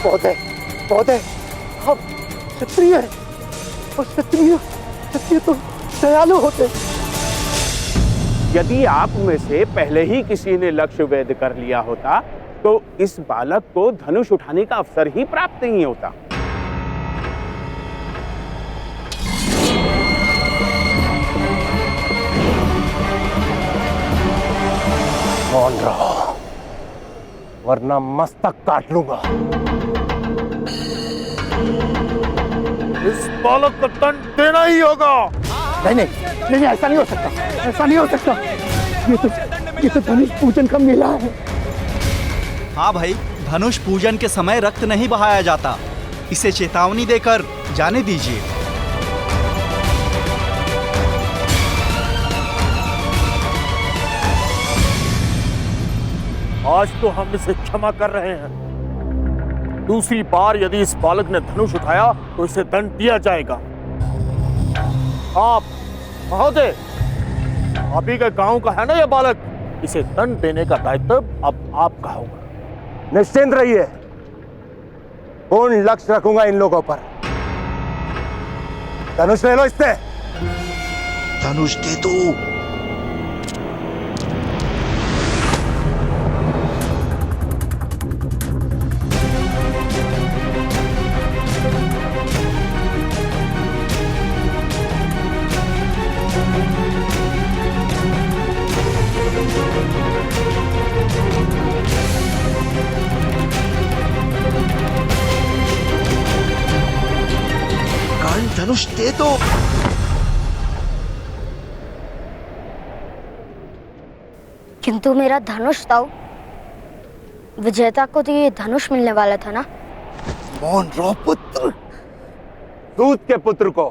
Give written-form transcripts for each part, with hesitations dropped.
पौधे पौधे हम क्षत्रिय हैं और क्षत्रिय तो दयालु होते। यदि आप में से पहले ही किसी ने लक्ष्य वेध कर लिया होता तो इस बालक को धनुष उठाने का अवसर ही प्राप्त नहीं होता। मौन रहो वरना मस्तक काट लूंगा। इस बालक को दंड देना ही होगा। नहीं नहीं नहीं, ऐसा नहीं हो सकता, ऐसा नहीं हो सकता। ये तो धनुष पूजन का मेला है। हाँ भाई, धनुष पूजन के समय रक्त नहीं बहाया जाता, इसे चेतावनी देकर जाने दीजिए। आज तो हम इसे क्षमा कर रहे हैं। दूसरी बार यदि इस बालक ने धनुष उठाया तो इसे दंड दिया जाएगा। आप महोदय, आप ही के गांव का है ना यह बालक, इसे दंड देने का दायित्व अब आपका होगा। निश्चिंत रहिए, पूर्ण लक्ष्य रखूंगा इन लोगों पर। धनुष ले लो इससे। धनुष दे दो। धनुष दे दो। किंतु मेरा धनुष था, विजेता को तो ये धनुष मिलने वाला था ना। मौन रहो पुत्र। दूत के पुत्र को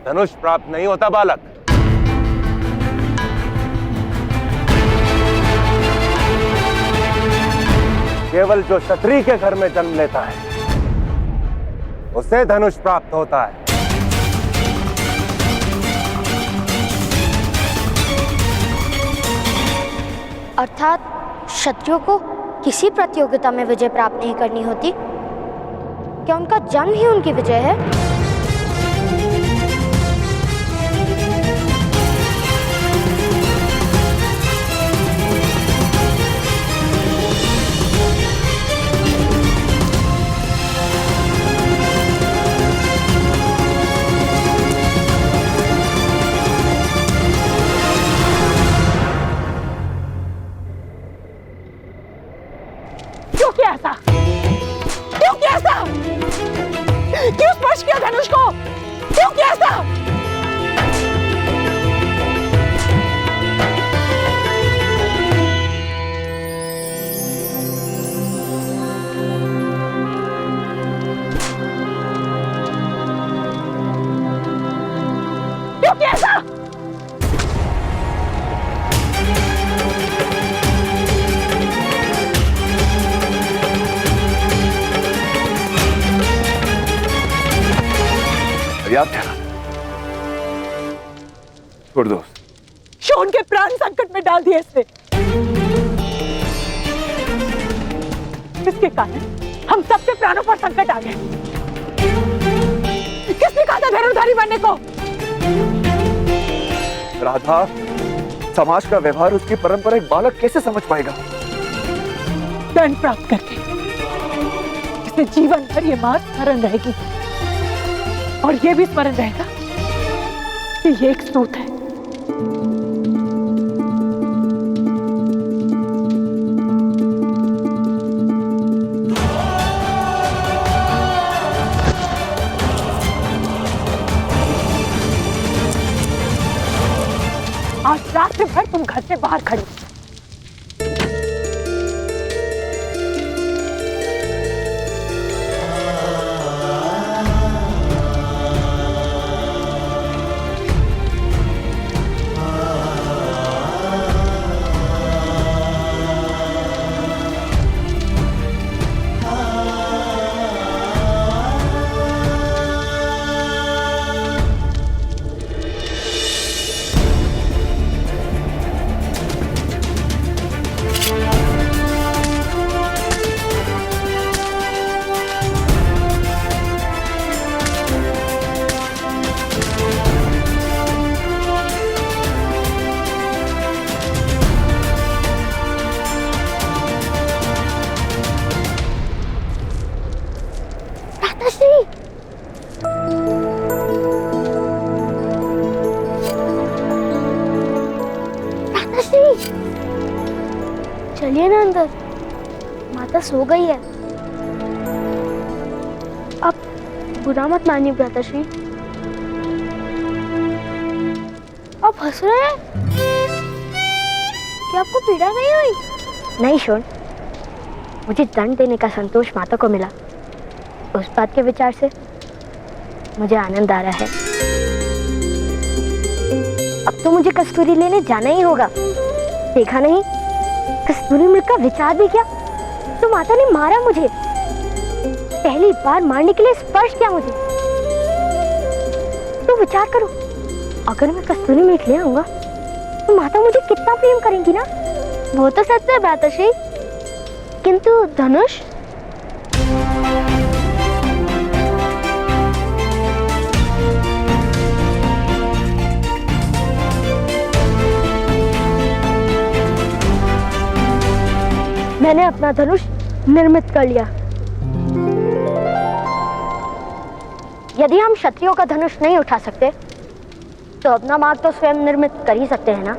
धनुष प्राप्त नहीं होता बालक। केवल जो क्षत्रिय के घर में जन्म लेता है उसे धनुष प्राप्त होता है। अर्थात क्षत्रियों को किसी प्रतियोगिता में विजय प्राप्त नहीं करनी होती? क्या उनका जन्म ही उनकी विजय है? क्यों स्पर्श किया धनुष को? क्यों किया ऐसा? क्यों किया ऐसा? याद ध्यान छोड़ दो। शोन के प्राण संकट में डाल दिए इसने। इसके कारण हम सबके प्राणों पर संकट आ गए। किसने कहा था धनुर्धारी बनने को? राधा, समाज का व्यवहार, उसकी परंपरा एक बालक कैसे समझ पाएगा? दंड प्राप्त करके इसे जीवन भर ये मार स्मरण रहेगी और ये भी स्मरण रहेगा कि ये एक सूत है। आज रात भर तुम घर से बाहर खड़ी। चलिए ना अंदर, माता सो गई है। आप बुरा मत मानिए भ्राताश्री। आप हंस रहे हैं? क्या आपको पीड़ा नहीं हुई? नहीं शोन, मुझे दंड देने का संतोष माता को मिला। उस बात के विचार से मुझे आनंद आ रहा है। अब तो मुझे कस्तूरी लेने जाना ही होगा। देखा नहीं, कस्तूरी मृग का विचार भी किया तो माता ने मारा मुझे। पहली बार मारने के लिए स्पर्श किया मुझे। तो विचार करो, अगर मैं कस्तूरी मृग ले आऊंगा तो माता मुझे कितना प्रेम करेंगी ना। वो तो सच है भ्राताश्री, किंतु धनुष? मैंने अपना धनुष निर्मित कर लिया। यदि हम क्षत्रियों का धनुष नहीं उठा सकते तो अपना मार्ग तो स्वयं निर्मित कर ही सकते हैं ना।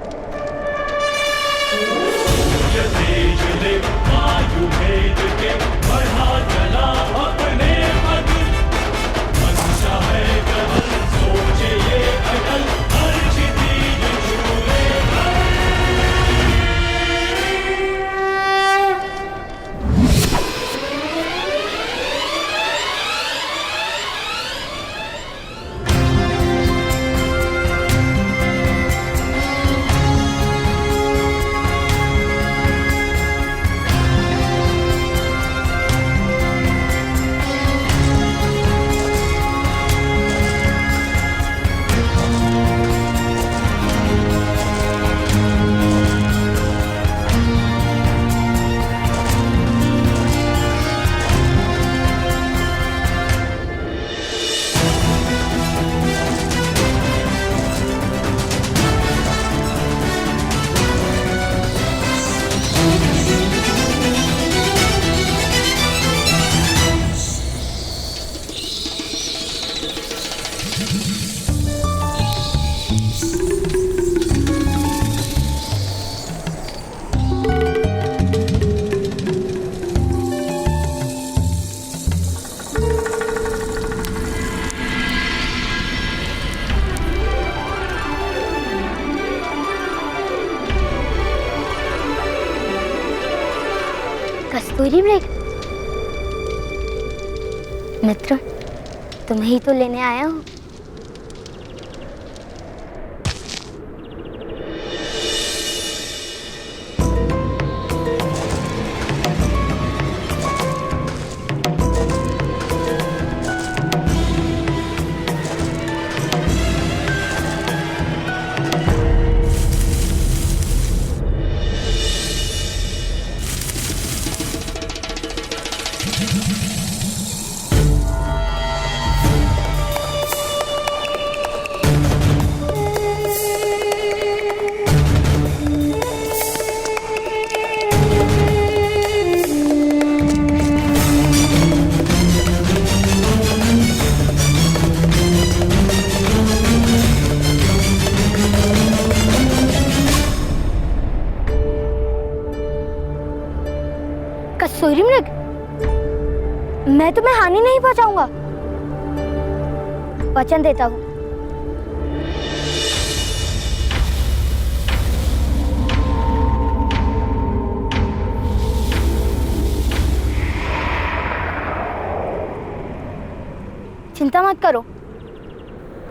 कस्तूरी मृग मित्र, तुम्हें ही तो लेने आया हूँ। कस्तूरी मृग, मैं तुम्हें हानि नहीं पहुंचाऊंगा, वचन देता हूं। चिंता मत करो,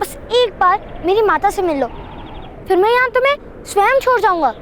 बस एक बार मेरी माता से मिल लो, फिर मैं यहाँ तुम्हें स्वयं छोड़ जाऊंगा।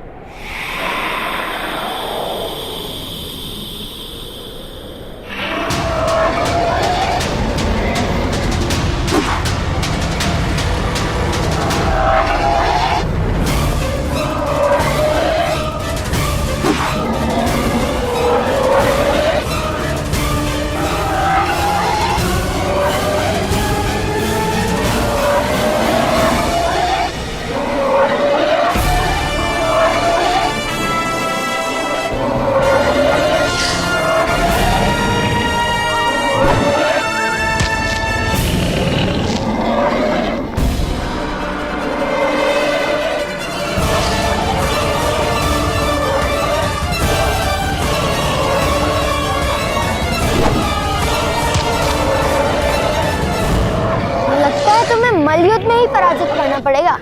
पड़ेगा।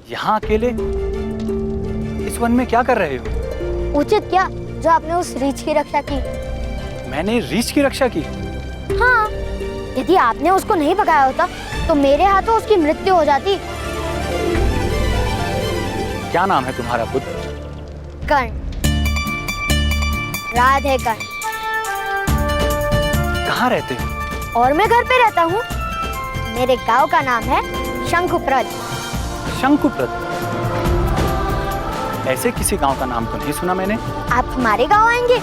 यहाँ अकेले इस वन में क्या कर रहे हो? उचित क्या जो आपने उस रीछ की रक्षा की। मैंने रीछ की रक्षा की? हाँ, यदि आपने उसको नहीं भगाया होता तो मेरे हाथों उसकी मृत्यु हो जाती। क्या नाम है तुम्हारा पुत्र? कर्ण, राधे कर्ण। कहाँ रहते हो? और मैं घर पे रहता हूँ। मेरे गांव का नाम है शंकुप्रद। शंकुप्रद? ऐसे किसी गांव का नाम तो नहीं सुना मैंने। आप हमारे गांव आएंगे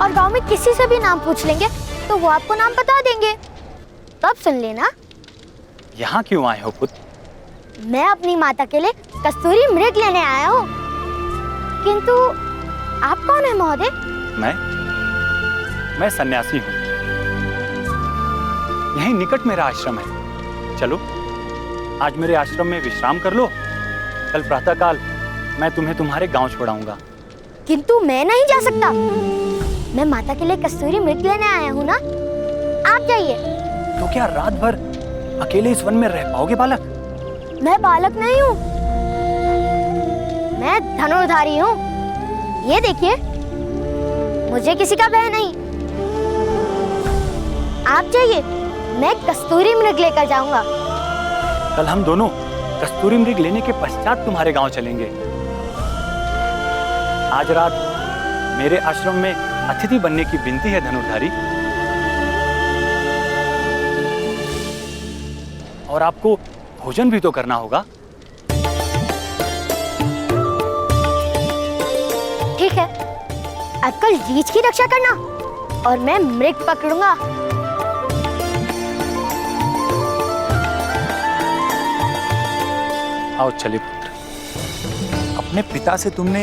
और गांव में किसी से भी नाम पूछ लेंगे तो वो आपको नाम बता देंगे, तब सुन लेना। यहाँ क्यों आए हो पुत्र? मैं अपनी माता के लिए कस्तूरी मृग लेने आया हूँ। किंतु आप कौन है महोदय? मैं सन्यासी हूँ। यहीं निकट मेरा आश्रम है। चलो आज मेरे आश्रम में विश्राम कर लो, कल प्रातःकाल मैं तुम्हें तुम्हारे गांव छोड़ाऊंगा। किंतु मैं नहीं जा सकता। मैं माता के लिए कस्तूरी मृग लेने आया हूँ ना। आप जाइए। तो क्या रात भर अकेले इस वन में रह पाओगे बालक? मैं बालक नहीं हूँ, मैं धनुर्धारी हूँ। ये देखिए, मुझे किसी का भय नहीं। आप जाइए, मैं कस्तूरी मृग लेकर जाऊंगा। कल हम दोनों कस्तूरी मृग लेने के पश्चात तुम्हारे गांव चलेंगे। आज रात मेरे आश्रम में अतिथि बनने की विनती है धनुर्धारी। और आपको भोजन भी तो करना होगा। ठीक है, अब कल रीछ की रक्षा करना और मैं मृग पकड़ूंगा। आओ चलिए पुत्र। अपने पिता से तुमने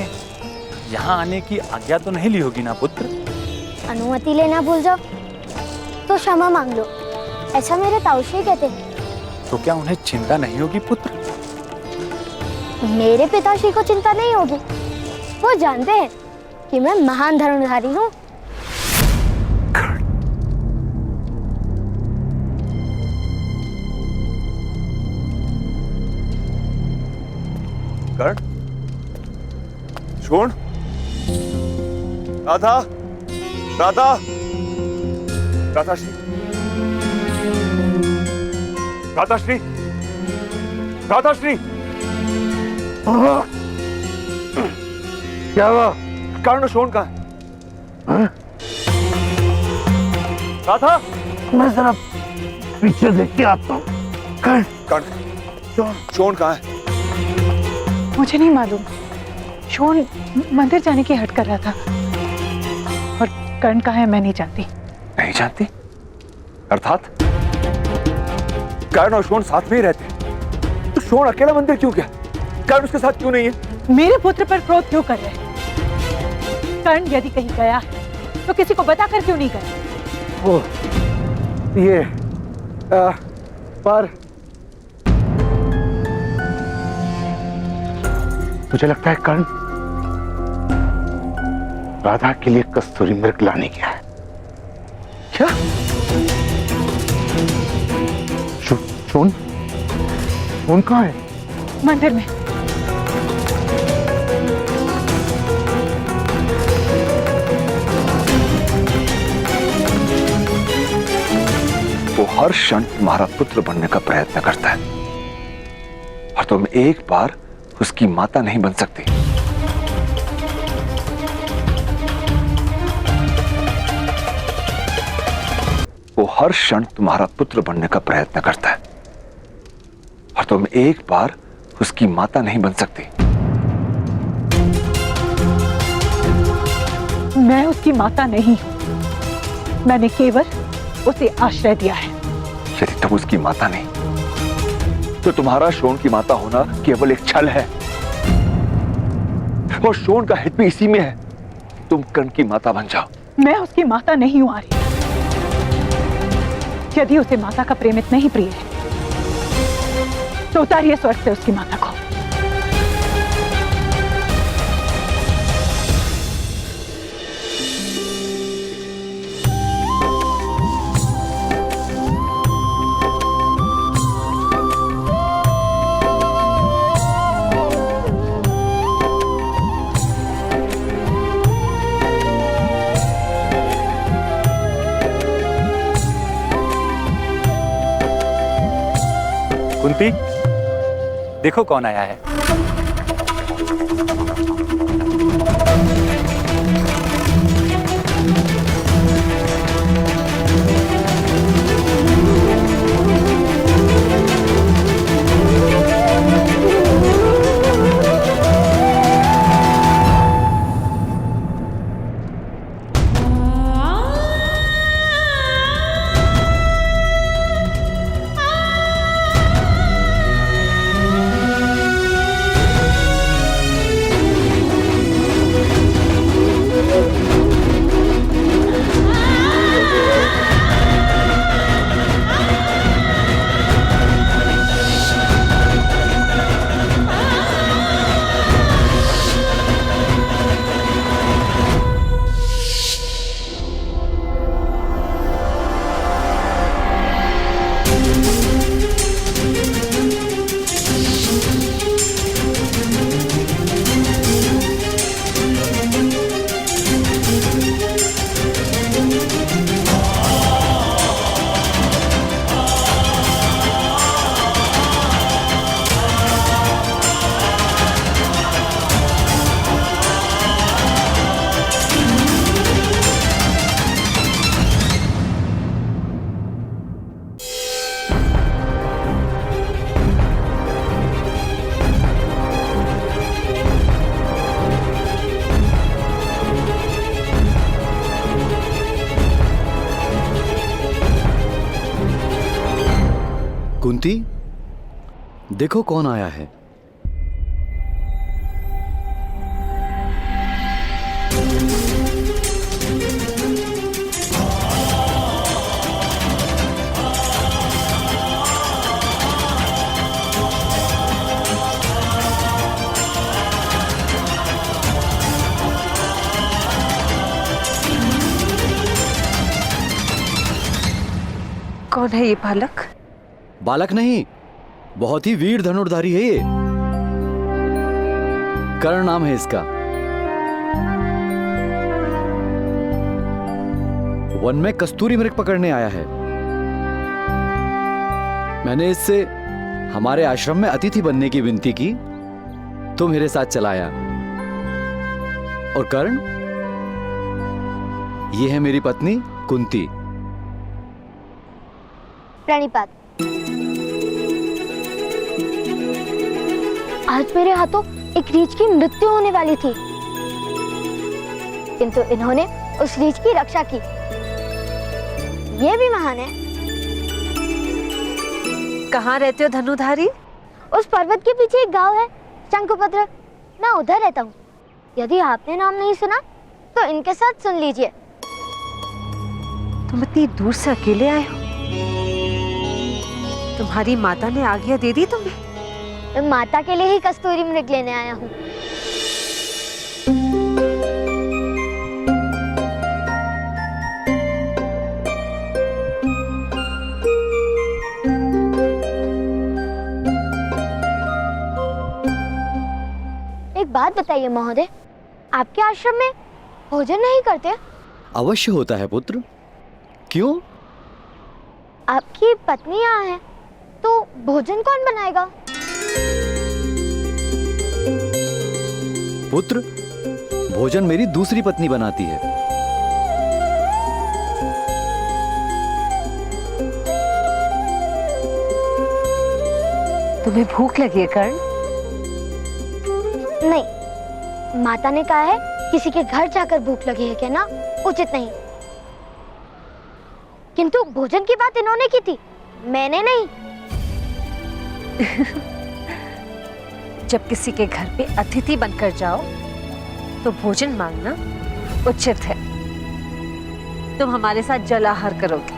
यहाँ आने की आज्ञा तो नहीं ली होगी ना पुत्र? अनुमति लेना भूल जाओ तो क्षमा मांग लो, ऐसा मेरे ताऊश्री कहते हैं। तो क्या उन्हें चिंता नहीं होगी पुत्र? मेरे पिताश्री को चिंता नहीं होगी। वो जानते हैं कि मैं महान धनुर्धारी हूँ। कर्ण, छोड़। राधा, राधा, राधाश्री, राधाश्री, राधाश्री। क्या हुआ? कर्ण शोण कहाँ है? राधा, मैं जरा पीछे देख के आता हूँ। कर्ण, कर्ण, शोण कहाँ है? मुझे नहीं मालूम। शोण मंदिर जाने की हट कर रहा था और कर्ण कहाँ है मैं नहीं जानती। नहीं जानती? अर्थात कर्ण और शोण साथ में ही रहते हैं। तो शोण अकेला मंदिर क्यों गया? कर्ण उसके साथ क्यों नहीं है? मेरे पुत्र पर क्रोध क्यों कर रहे हैं? कर्ण यदि कहीं गया है तो किसी को बता कर क्यों नहीं गया? वो ये पर मुझे लगता है कर्ण राधा के लिए कस्तूरी मृग लाने गया है। क्या? शोन कहाँ है? मंदिर में। वो हर क्षण तुम्हारा पुत्र बनने का प्रयत्न करता है और तुम एक बार उसकी माता नहीं बन सकती। वो हर क्षण तुम्हारा पुत्र बनने का प्रयत्न करता है और तुम एक बार उसकी माता नहीं बन सकती। मैं उसकी माता नहीं हूं, मैंने केवल उसे आश्रय दिया है। यदि तुम उसकी माता नहीं तो तुम्हारा शोन की माता होना केवल एक छल है और शोन का हित भी इसी में है। तुम कर्ण की माता बन जाओ। मैं उसकी माता नहीं हूं आर्य। यदि उसे माता का प्रेम इतना ही प्रिय है तो उतारिए स्वर्ग से उसकी माता को। कुंती, देखो कौन आया है। कुंती, देखो कौन आया है। कौन है ये बालक? बालक नहीं, बहुत ही वीर धनुर्धारी है ये। कर्ण नाम है इसका। वन में कस्तूरी मृग पकड़ने आया है। मैंने इससे हमारे आश्रम में अतिथि बनने की विनती की तो मेरे साथ चला आया। और कर्ण, ये है मेरी पत्नी कुंती। प्रणिपात। आज मेरे हाथों एक रीछ की मृत्यु होने वाली थी, किंतु इन्होंने उस रीछ की रक्षा की। ये भी महान है। कहाँ रहते हो धनुधारी? उस पर्वत के पीछे एक गांव है, शंकुपत्र। मैं उधर रहता हूँ। यदि आपने नाम नहीं सुना तो इनके साथ सुन लीजिए। तुम इतनी दूर से अकेले आए हो? तुम्हारी माता ने आज्ञा दे दी तुम्हें? मैं माता के लिए ही कस्तूरी मृग लेने आया हूँ। एक बात बताइए महोदय, आपके आश्रम में भोजन नहीं करते? अवश्य होता है पुत्र। क्यों? आपकी पत्नी यहाँ है तो भोजन कौन बनाएगा? पुत्र, भोजन मेरी दूसरी पत्नी बनाती है। तुम्हें भूख लगी है कर्ण? नहीं, माता ने कहा है किसी के घर जाकर भूख लगी है कहना उचित नहीं। किंतु भोजन की बात इन्होंने की थी, मैंने नहीं। जब किसी के घर पे अतिथि बनकर जाओ तो भोजन मांगना उचित है। तुम हमारे साथ जल आहार करोगे।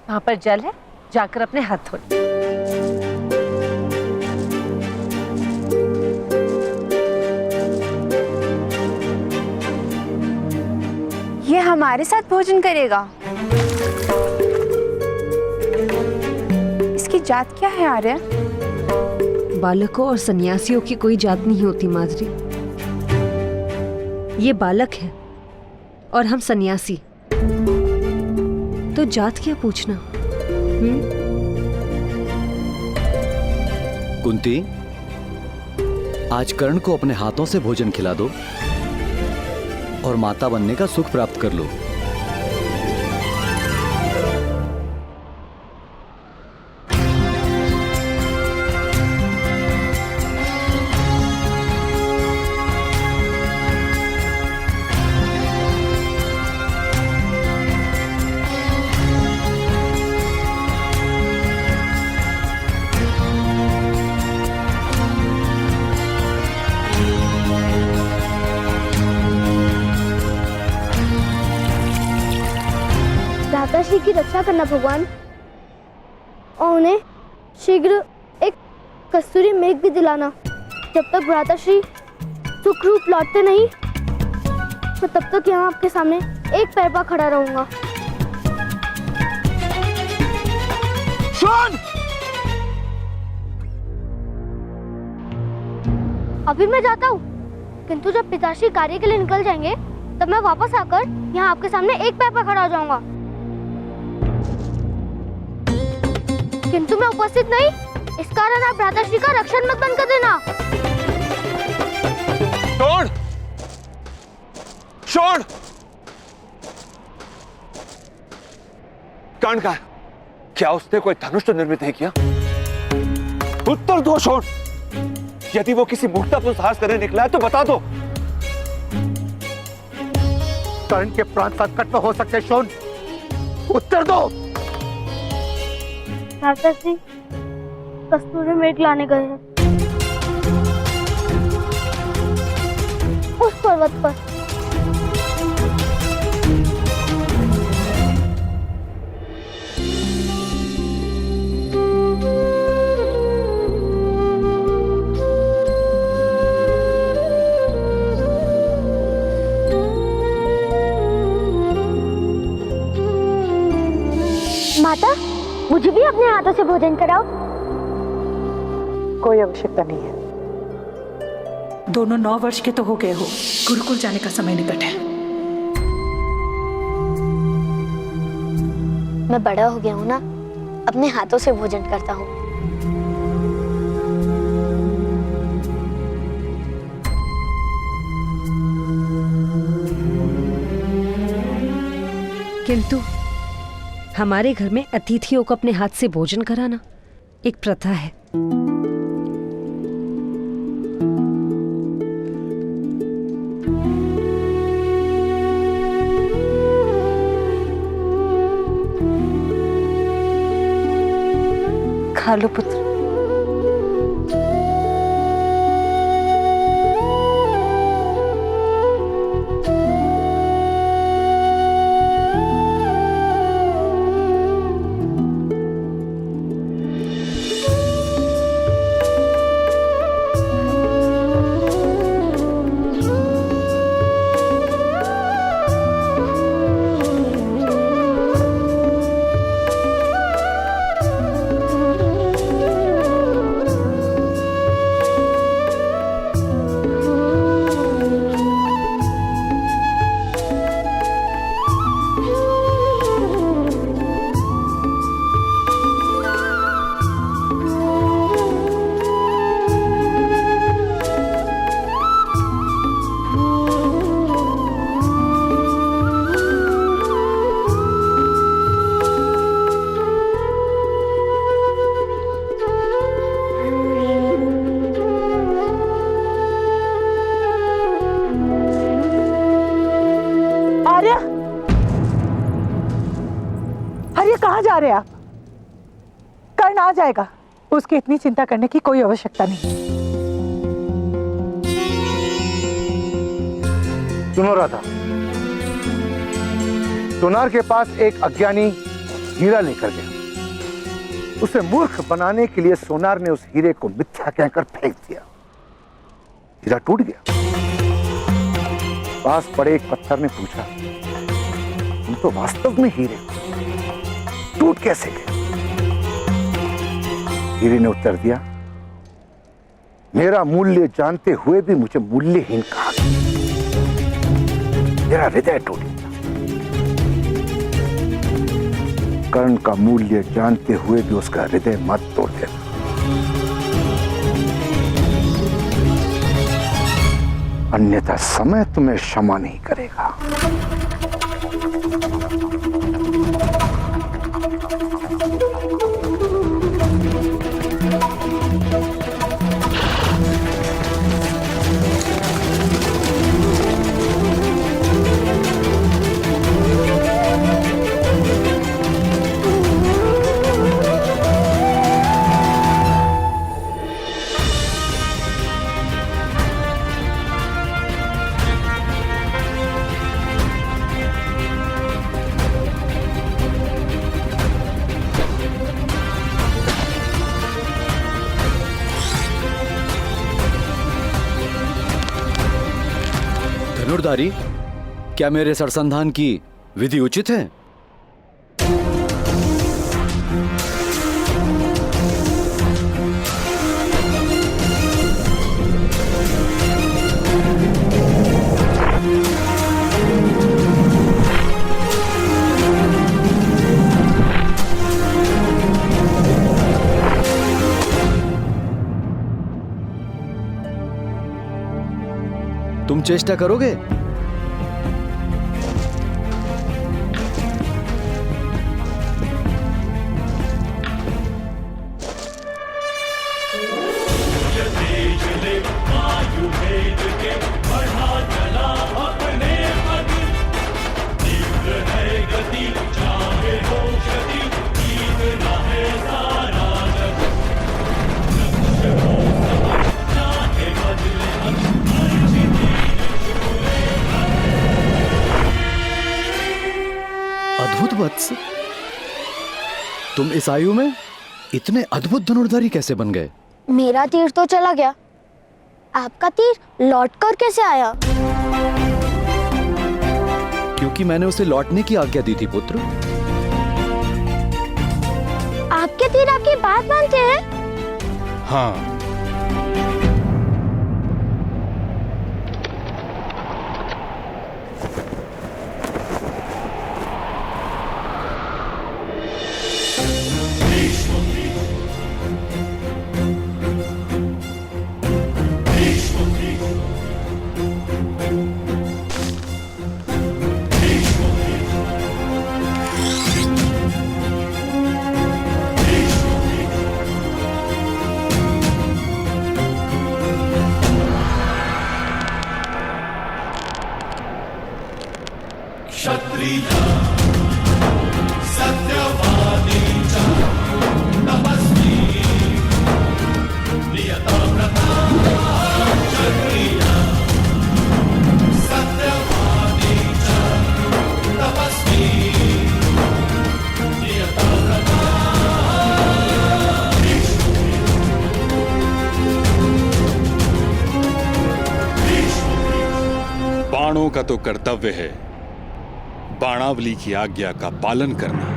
वहां पर जल है, जाकर अपने हाथ धो लो। ये हमारे साथ भोजन करेगा? इसकी जात क्या है आर्य? बालकों और सन्यासियों की कोई जात नहीं होती माधुरी। ये बालक है और हम सन्यासी, तो जात क्या पूछना? कुंती, आज कर्ण को अपने हाथों से भोजन खिला दो और माता बनने का सुख प्राप्त कर लो। भ्राताश्री की रक्षा करना भगवान, और उन्हें शीघ्र एक कस्तूरी मेघ भी दिलाना। जब तक भ्राताश्री सुखरूप लौटते नहीं, तो तब तक यहाँ आपके सामने एक पैर पर खड़ा रहूंगा। सुन! अभी मैं जाता हूँ, किंतु जब पिताश्री कार्य के लिए निकल जाएंगे, तब मैं वापस आकर यहाँ आपके सामने एक पैर पर खड़ा हो जाऊंगा। किंतु मैं उपस्थित नहीं, इस कारण आप भ्राताश्री का रक्षण मत बंद कर देना। छोड़! छोड़! कर्ण का क्या उसने कोई धनुष तो निर्मित नहीं किया? उत्तर दो छोड़! यदि वो किसी मूर्खतापूर्ण साहस करने निकला है तो बता दो। कर्ण के प्राण संकट में हो सकते हैं शोन, उत्तर दो। भ्राताश्री कस्तूरी मेघ लाने गए हैं उस पर्वत पर। माता, मुझे भी अपने हाथों से भोजन कराओ। कोई आवश्यकता नहीं है। दोनों 9 वर्ष के तो हो गए हो, गुरुकुल जाने का समय निकट है। मैं बड़ा हो गया हूँ ना, अपने हाथों से भोजन करता हूँ। किंतु हमारे घर में अतिथियों को अपने हाथ से भोजन कराना एक प्रथा है। खा लो पुत्र। ये कहाँ जा रहे हैं आप? कर्ण आ जाएगा, उसकी इतनी चिंता करने की कोई आवश्यकता नहीं। सुनो राधा, सोनार के पास एक अज्ञानी हीरा लेकर गया। उसे मूर्ख बनाने के लिए सोनार ने उस हीरे को मिथ्या कहकर फेंक दिया। हीरा टूट गया। पास पड़े एक पत्थर ने पूछा, तुम तो वास्तव में हीरे हो, टूट कैसे गए? हीरे ने उत्तर दिया, मेरा मूल्य जानते हुए भी मुझे मूल्यहीन कहा गया। मेरा हृदय टूट गया। कर्ण का मूल्य जानते हुए भी उसका हृदय मत तोड़ देना। अन्यथा समय तुम्हें क्षमा नहीं करेगा। धनुर्धारी, क्या मेरे सरसंधान की विधि उचित है? तुम चेष्टा करोगे? अद्भुत वत्स, तुम इस आयु में इतने अद्भुत धनुर्धारी कैसे बन गए? मेरा तीर तो चला गया, आपका तीर लौट कर कैसे आया? क्योंकि मैंने उसे लौटने की आज्ञा दी थी पुत्र। आपके तीर आपकी बात मानते हैं? हाँ। बाणों का तो कर्तव्य है बाणावली की आज्ञा का पालन करना।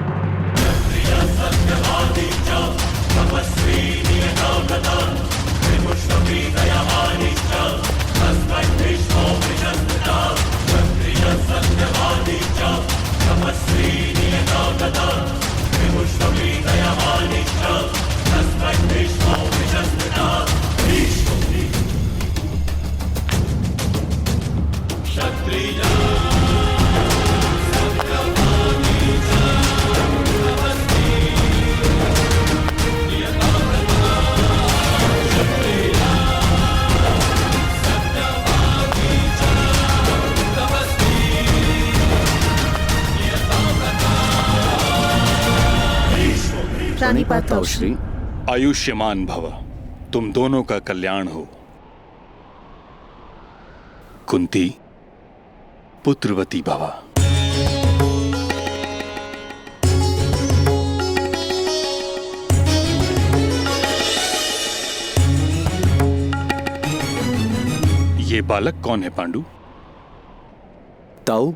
प्रणिपात ताऊ श्री। आयुष्यमान भव, तुम दोनों का कल्याण हो। कुंती पुत्रवती भव। ये बालक कौन है पांडु? ताऊ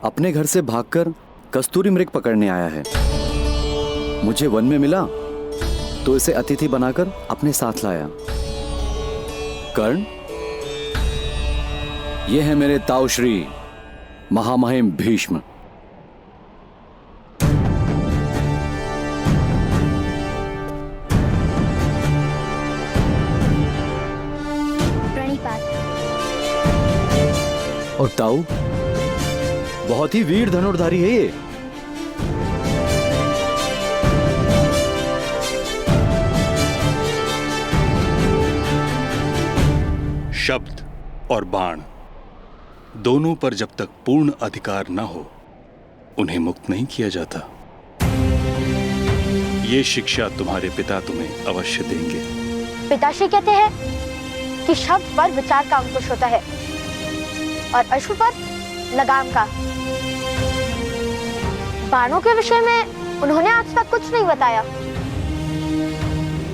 अपने घर से भागकर कस्तूरी मृग पकड़ने आया है। मुझे वन में मिला तो इसे अतिथि बनाकर अपने साथ लाया। कर्ण, ये है मेरे ताऊ श्री महामहिम भीष्म। और ताऊ बहुत ही वीर धनुर्धारी है ये। शब्द और बाण दोनों पर जब तक पूर्ण अधिकार न हो उन्हें मुक्त नहीं किया जाता। ये शिक्षा तुम्हारे पिता तुम्हें अवश्य देंगे। पिताश्री कहते हैं कि शब्द पर विचार का अंकुश होता है और अश्व पर लगाम का। बाणों के विषय में उन्होंने आज तक कुछ नहीं बताया।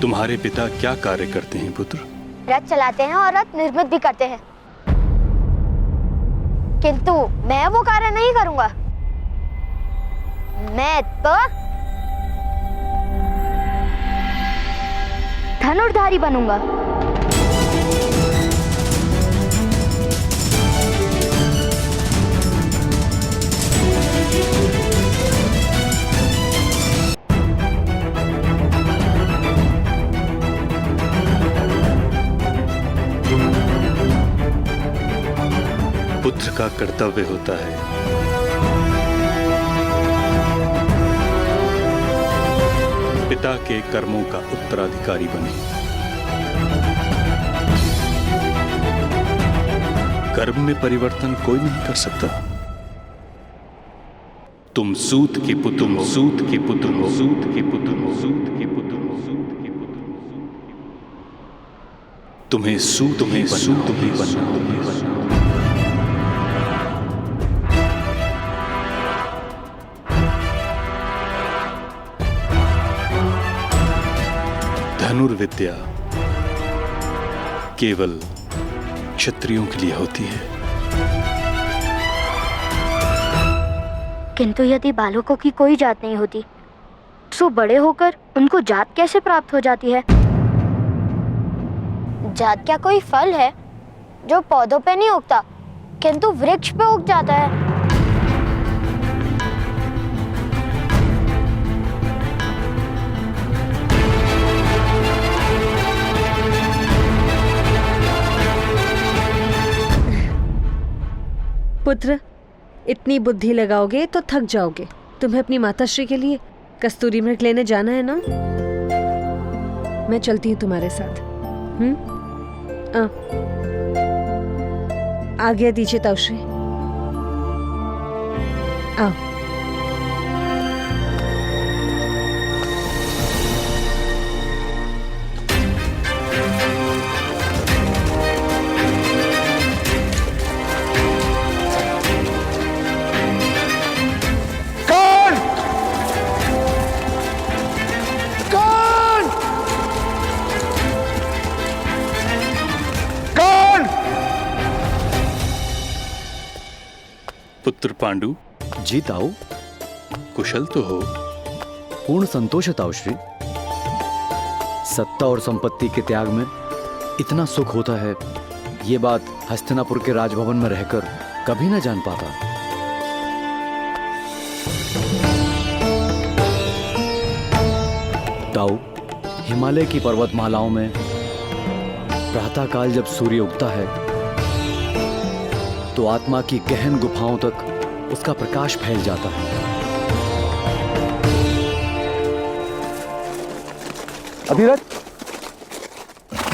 तुम्हारे पिता क्या कार्य करते हैं पुत्र? रथ चलाते हैं और रथ निर्मित भी करते हैं, किंतु मैं वो कार्य नहीं करूंगा। मैं तो धनुर्धारी बनूंगा। पुत्र का कर्तव्य होता है पिता के कर्मों का उत्तराधिकारी बने। कर्म में परिवर्तन कोई नहीं कर सकता। तुम सूत के पुत्र, तुम सूत के पुत्र, सूत के पुत्र, सूत के पुत्र, सूत के पुत्र, तुम्हें सूत ही बनना। धनुर्विद्या केवल क्षत्रियों के लिए होती है। किंतु यदि बालकों की कोई जात नहीं होती तो बड़े होकर उनको जात कैसे प्राप्त हो जाती है? जात क्या कोई फल है जो पौधों पे नहीं उगता किंतु वृक्ष पे उग जाता है? पुत्र, इतनी बुद्धि लगाओगे तो थक जाओगे। तुम्हें अपनी माताश्री के लिए कस्तूरी मृग लेने जाना है ना? मैं चलती हूँ तुम्हारे साथ। आज्ञा दीजिए ताऊश्री। आओ। पुत्र पांडु। जी ताऊ। कुशल तो हो? पूर्ण संतोष है ताऊ श्री। सत्ता और संपत्ति के त्याग में इतना सुख होता है, ये बात हस्तिनापुर के राजभवन में रहकर कभी न जान पाता। ताऊ, हिमालय की पर्वतमालाओं में प्रातःकाल जब सूर्य उगता है तो आत्मा की गहन गुफाओं तक उसका प्रकाश फैल जाता है। अभिरथ,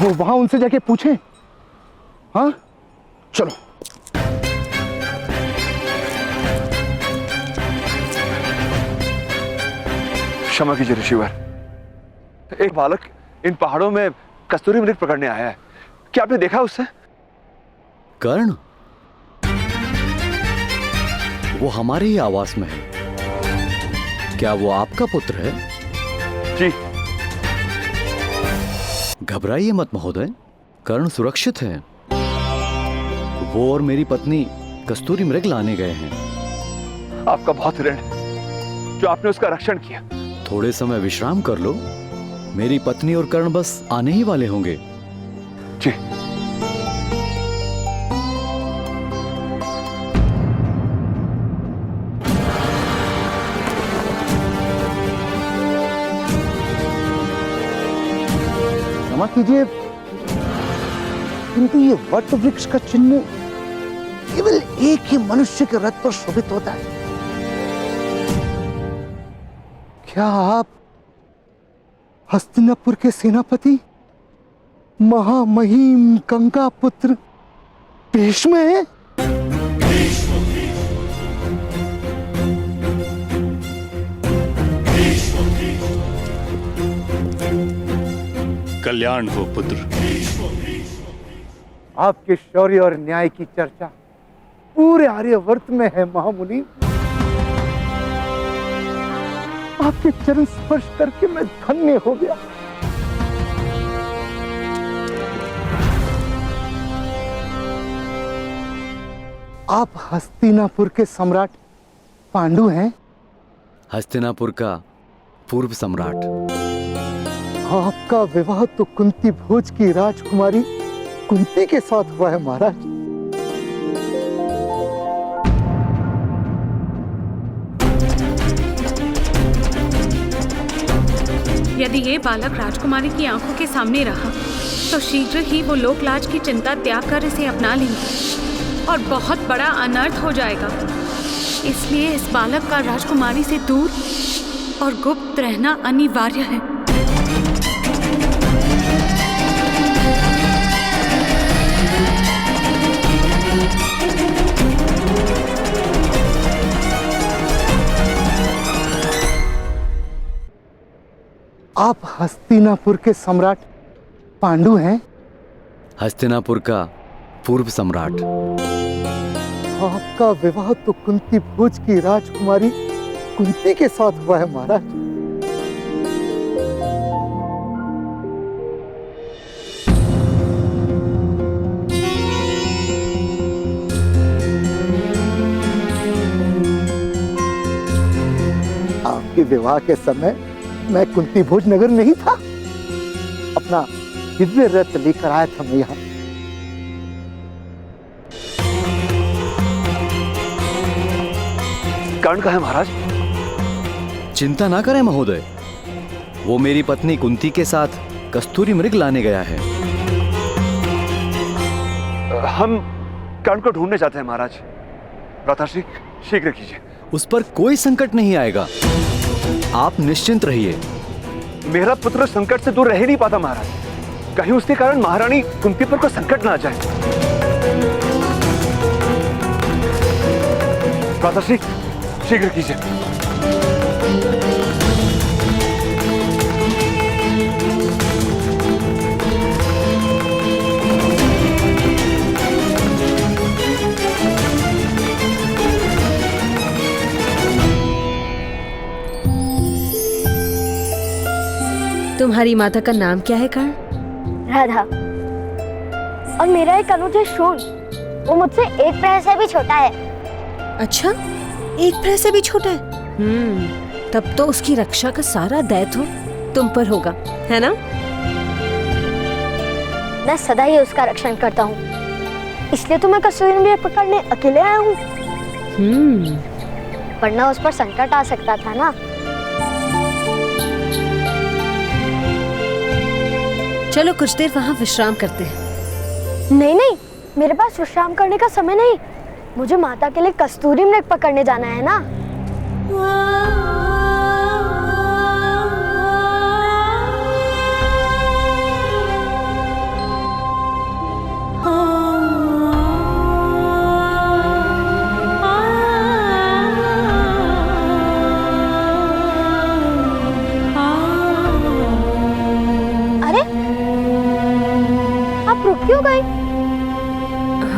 वो वहां उनसे जाके पूछें। हाँ, चलो। क्षमा कीजिए ऋषिवर। एक बालक इन पहाड़ों में कस्तूरी मृग पकड़ने आया है। क्या आपने देखा उससे? कर्ण, वो हमारे ही आवास में है। क्या वो आपका पुत्र है? जी। घबराइए मत महोदय, कर्ण सुरक्षित है। वो और मेरी पत्नी कस्तूरी मृग लाने गए हैं। आपका बहुत ऋण है जो आपने उसका रक्षण किया। थोड़े समय विश्राम कर लो, मेरी पत्नी और कर्ण बस आने ही वाले होंगे। जी। क्षमा कीजिए, किंतु ये वट वृक्ष का चिन्ह केवल एक ही मनुष्य के रथ पर शोभित होता है। क्या आप हस्तिनापुर के सेनापति महामहिम गंगा पुत्र भीष्म हैं? कल्याण हो पुत्र। आपके शौर्य और न्याय की चर्चा पूरे आर्यवर्त में है महामुनि। आपके चरण स्पर्श करके मैं धन्य हो गया। आप हस्तिनापुर के सम्राट पांडु हैं? हस्तिनापुर का पूर्व सम्राट। आपका विवाह तो कुंती भोज की राजकुमारी कुंती के साथ हुआ है महाराज। यदि ये बालक राजकुमारी की आंखों के सामने रहा तो शीघ्र ही वो लोकलाज की चिंता त्याग कर इसे अपना लेंगे और बहुत बड़ा अनर्थ हो जाएगा। इसलिए इस बालक का राजकुमारी से दूर और गुप्त रहना अनिवार्य है। आप हस्तिनापुर के सम्राट पांडु हैं? हस्तिनापुर का पूर्व सम्राट। आपका विवाह तो कुंती भोज की राजकुमारी कुंती के साथ हुआ है महाराज। आपके विवाह के समय मैं कुंती भोज नगर नहीं था। अपना दिव्य रथ लेकर आया था मैं यहाँ। कर्ण कहाँ है महाराज? चिंता ना करें महोदय, वो मेरी पत्नी कुंती के साथ कस्तूरी मृग लाने गया है। हम कर्ण को ढूंढने जाते हैं महाराज। प्रताश्री शीघ्र कीजिए। उस पर कोई संकट नहीं आएगा, आप निश्चिंत रहिए। मेरा पुत्र संकट से दूर रह नहीं पाता महाराज। कहीं उसके कारण महारानी कुंती पर कोई संकट ना आ जाए। प्रताश्री शीघ्र कीजिए। तुम्हारी माता का नाम क्या है कर्ण? राधा। और मेरा एक अनुज है शोन, वो मुझसे एक प्रहर से भी छोटा है। अच्छा, एक प्रहर से भी छोटा है? तब तो उसकी रक्षा का सारा दायित्व तुम पर होगा, है ना? मैं सदा ही उसका रक्षण करता हूँ, इसलिए तो मैं कस्तूरी मृग पकड़ने अकेले आया हूँ। वरना उस पर संकट आ सकता था ना। चलो कुछ देर वहाँ विश्राम करते हैं। नहीं नहीं, मेरे पास विश्राम करने का समय नहीं। मुझे माता के लिए कस्तूरी मृग पकड़ने जाना है ना।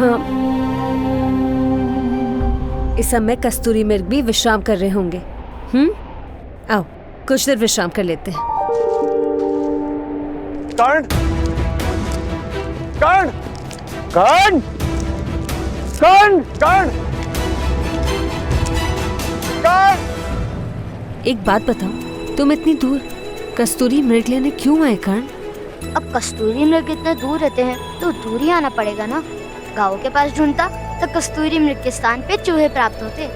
हाँ, इस समय कस्तूरी मृग भी विश्राम कर रहे होंगे। आओ कुछ देर विश्राम कर लेते हैं। कर्ण, कर्ण, कर्ण, कर्ण, कर्ण, कर्ण। एक बात बताओ, तुम इतनी दूर कस्तूरी मृग लेने क्यों आए कर्ण? अब कस्तूरी मृग इतने दूर रहते हैं तो दूर ही आना पड़ेगा ना। गाँव के पास ढूंढता तो कस्तूरी मृग के स्थान पे चूहे प्राप्त होते।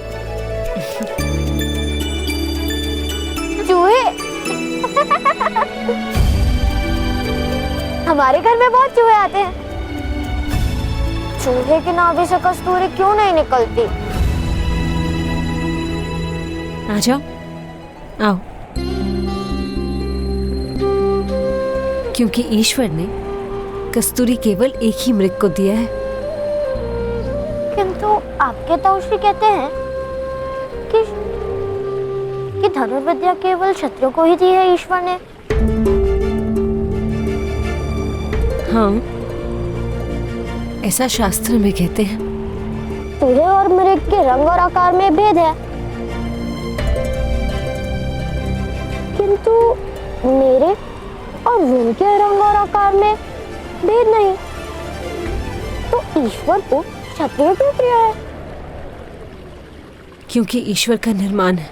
चूहे? हमारे घर में बहुत चूहे आते हैं। चूहे के नाभि से कस्तूरी क्यों नहीं निकलती? आ जाओ, आओ। क्योंकि ईश्वर ने कस्तूरी केवल एक ही मृग को दिया है। किंतु आपके ताऊश्री कहते हैं कि धनुर्विद्या केवल क्षत्रियों को ही दी है ईश्वर ने। हाँ, ऐसा शास्त्र में कहते हैं। चूहे और मृग के रंग और आकार में भेद है, किंतु मेरे और उनके रंग और आकार में भेद नहीं। तो ईश्वर को क्षत्रिय क्यों प्रिय है? क्योंकि ईश्वर का निर्माण है,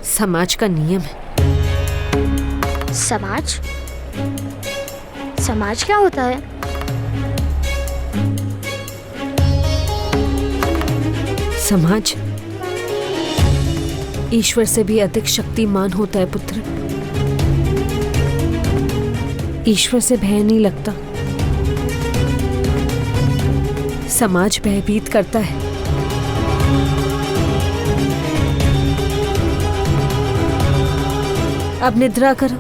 समाज का नियम है। समाज? समाज क्या होता है? समाज ईश्वर से भी अधिक शक्तिमान होता है पुत्र। ईश्वर से भय नहीं लगता, समाज भयभीत करता है। अब निद्रा करो।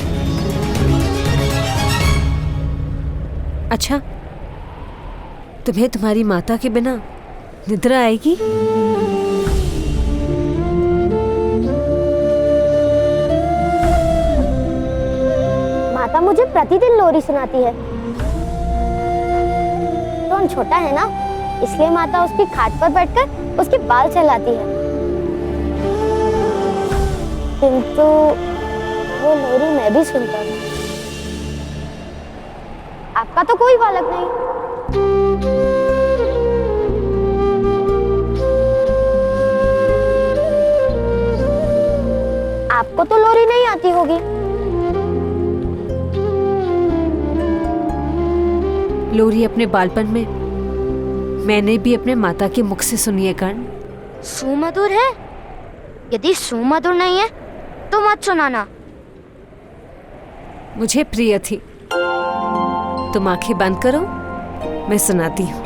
अच्छा, तुम्हें तुम्हारी माता के बिना निद्रा आएगी? माता मुझे प्रतिदिन लोरी सुनाती है। रोहन छोटा है ना, इसलिए माता उसकी खाट पर बैठकर उसके बाल चलाती है। किंतु वो लोरी मैं भी सुनता हूँ। आपका तो कोई बालक नहीं। आपको तो लोरी नहीं आती होगी। लोरी अपने बालपन में मैंने भी अपने माता के मुख से सुनी है कर्ण। सुमधुर है? यदि सुमधुर नहीं है तो मत सुनाना। मुझे प्रिय थी। तुम आंखें बंद करो, मैं सुनाती हूँ।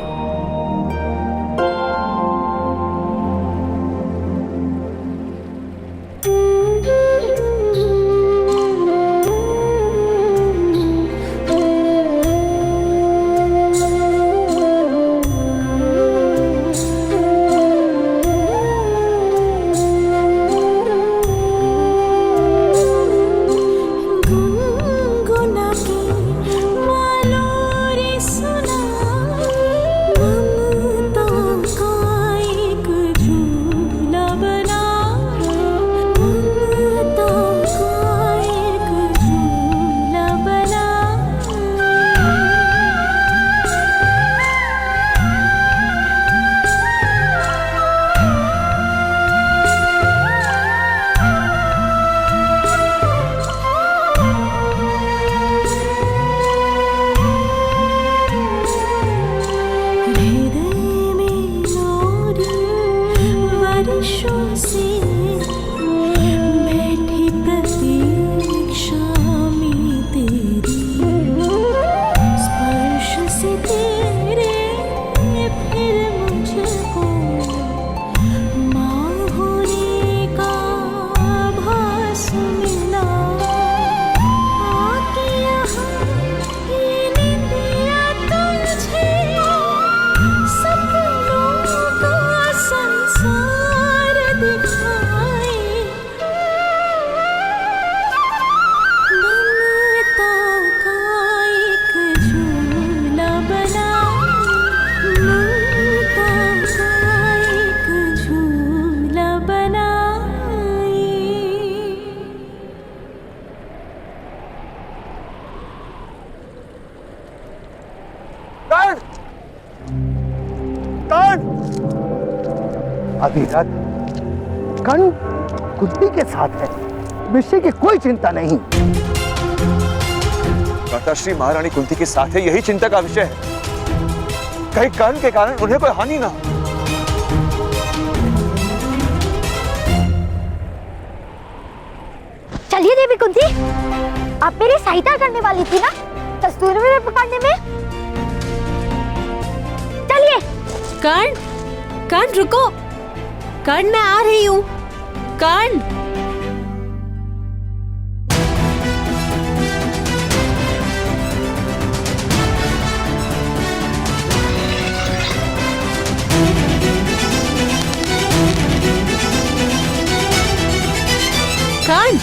संसार दिखा तीरथ, कर्ण कुंती के साथ है, विषय की कोई चिंता नहीं। माताश्री महारानी कुंती के साथ है, यही चिंता का विषय है। कहीं कर्ण के कारण उन्हें कोई हानि ना हो। चलिए देवी कुंती, आप मेरी सहायता करने वाली थी ना कस्तूरी मृग पकड़ने में। चलिए। कर्ण, कर्ण रुको, कर्ण मैं आ रही हूँ। कर्ण, कर्ण,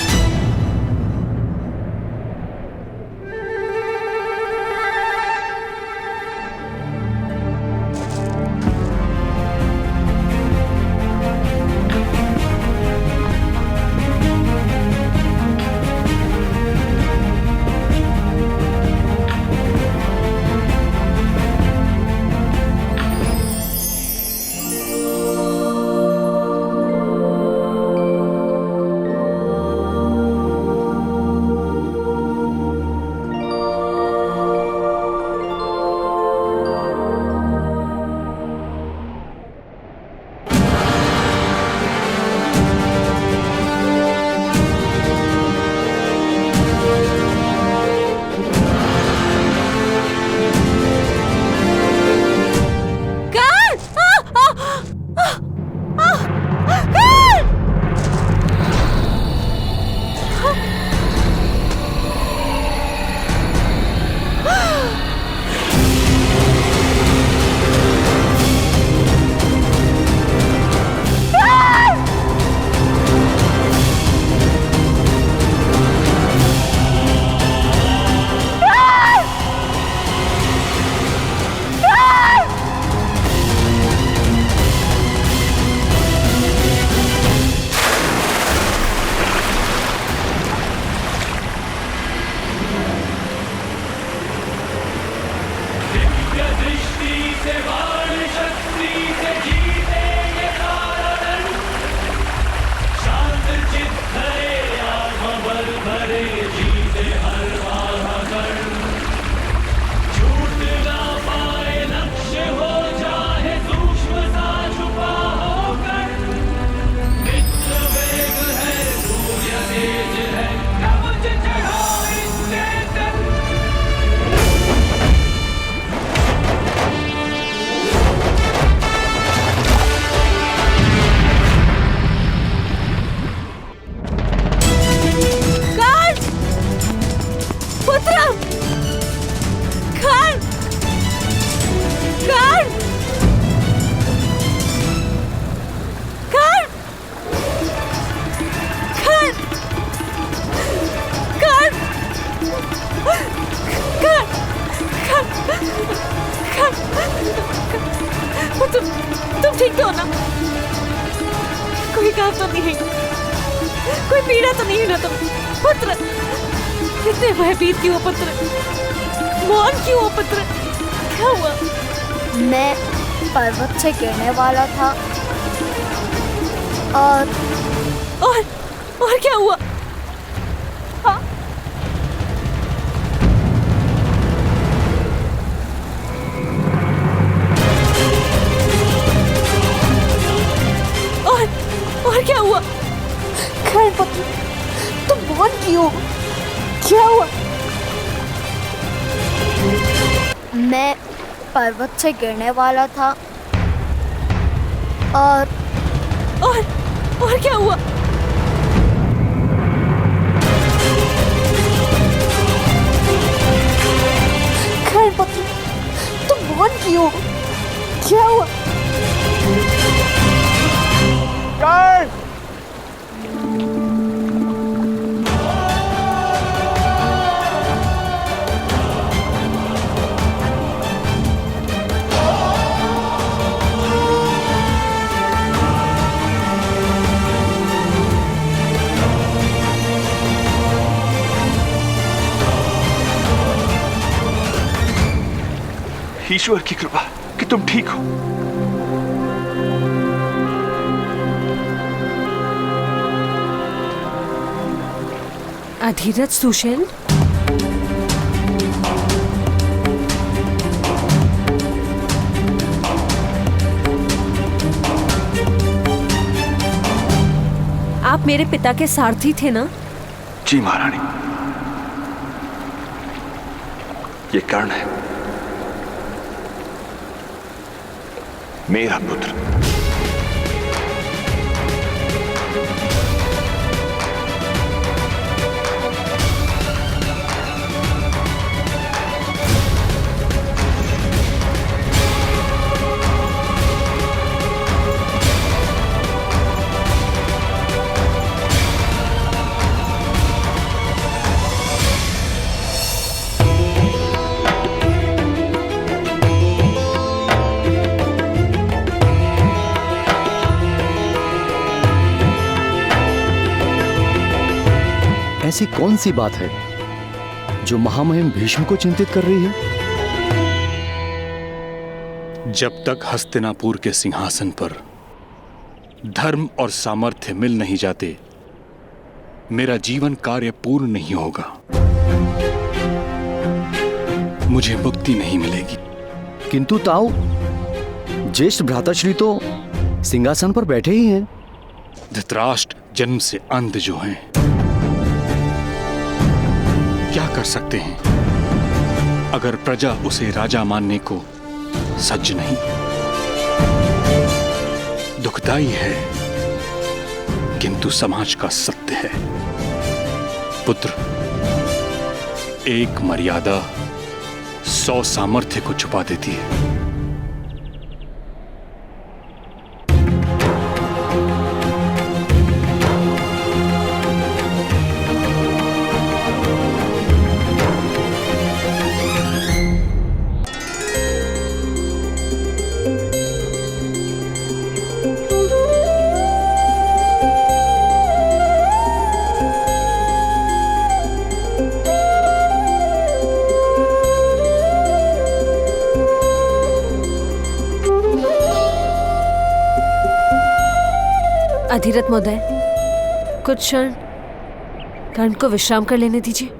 तुम ठीक तो हो ना? कोई घाव तो नहीं है, कोई पीड़ा तो नहीं है ना? तुम पुत्र कितने भयभीत क्यों हो पुत्र? मौन क्यों हो पुत्र? क्या हुआ? मैं पर्वत से गिरने वाला था और क्या हुआ? हाँ? और क्या हुआ? खैर पुत्र, तुम मौन क्यों? क्या हुआ? मैं पर्वत से गिरने वाला था और क्या हुआ? खैर पुत्र, तुम मौन क्यों? क्या हुआ? ईश्वर की कृपा कि तुम ठीक हो। अधिरथ सुषेण, आप मेरे पिता के सारथी थे ना? जी महारानी, ये कर्ण है, मेरा पुत्र। ऐसी कौन सी बात है जो महामहिम भीष्म को चिंतित कर रही है? जब तक हस्तिनापुर के सिंहासन पर धर्म और सामर्थ्य मिल नहीं जाते, मेरा जीवन कार्य पूर्ण नहीं होगा। मुझे मुक्ति नहीं मिलेगी। किंतु ताऊ, ज्येष्ठ भ्राताश्री तो सिंहासन पर बैठे ही हैं। धृतराष्ट्र जन्म से अंध जो हैं, क्या कर सकते हैं अगर प्रजा उसे राजा मानने को सज्ज नहीं? दुखदाई है, किंतु समाज का सत्य है। पुत्र, एक मर्यादा 100 सामर्थ्य को छुपा देती है। अधिरथ महोदय, कुछ क्षण कर्ण को विश्राम कर लेने दीजिए।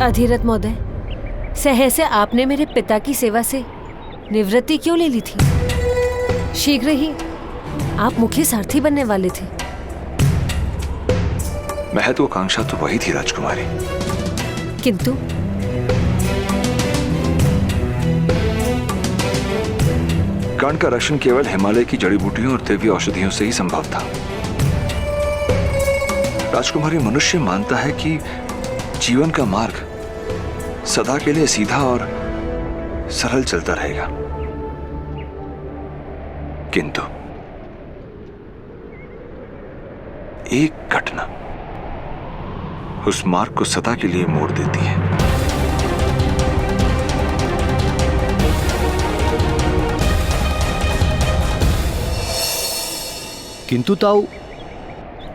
अधिरथ महोदय, सहसे आपने मेरे पिता की सेवा से निवृत्ति क्यों ले ली थी? शीघ्र ही आप मुख्य सारथी बनने वाले थे। महत्वाकांक्षा तो वही थी राजकुमारी, किंतु कर्ण का रक्षण केवल हिमालय की जड़ी बूटियों और दिव्य औषधियों से ही संभव था। राजकुमारी, मनुष्य मानता है कि जीवन का मार्ग सदा के लिए सीधा और सरल चलता रहेगा, किंतु एक घटना उस मार्ग को सदा के लिए मोड़ देती है। किंतु ताऊ,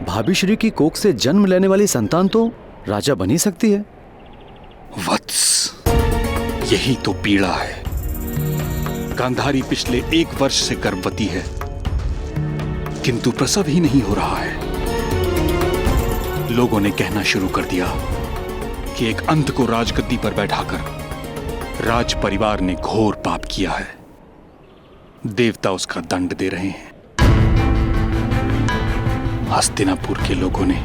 भाभी श्री की कोख से जन्म लेने वाली संतान तो राजा बन ही सकती है। वत्स, यही तो पीड़ा है। गांधारी पिछले 1 वर्ष से गर्भवती है, किंतु प्रसव ही नहीं हो रहा है। लोगों ने कहना शुरू कर दिया कि एक अंध को राजगद्दी पर बैठाकर राज परिवार ने घोर पाप किया है। देवता उसका दंड दे रहे हैं। हस्तिनापुर के लोगों ने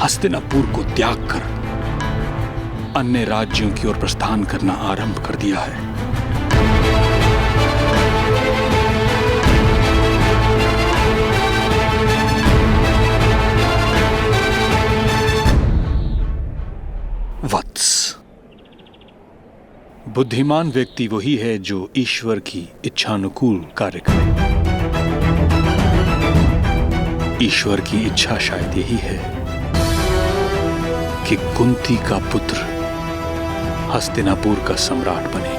हस्तिनापुर को त्याग कर अन्य राज्यों की ओर प्रस्थान करना आरंभ कर दिया है। बुद्धिमान व्यक्ति वही है जो ईश्वर की इच्छानुकूल कार्य करे। ईश्वर की इच्छा शायद यही है कि कुंती का पुत्र हस्तिनापुर का सम्राट बने।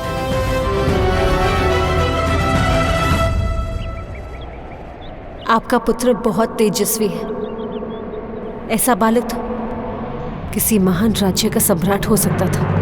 आपका पुत्र बहुत तेजस्वी है। ऐसा बालक तो किसी महान राज्य का सम्राट हो सकता था।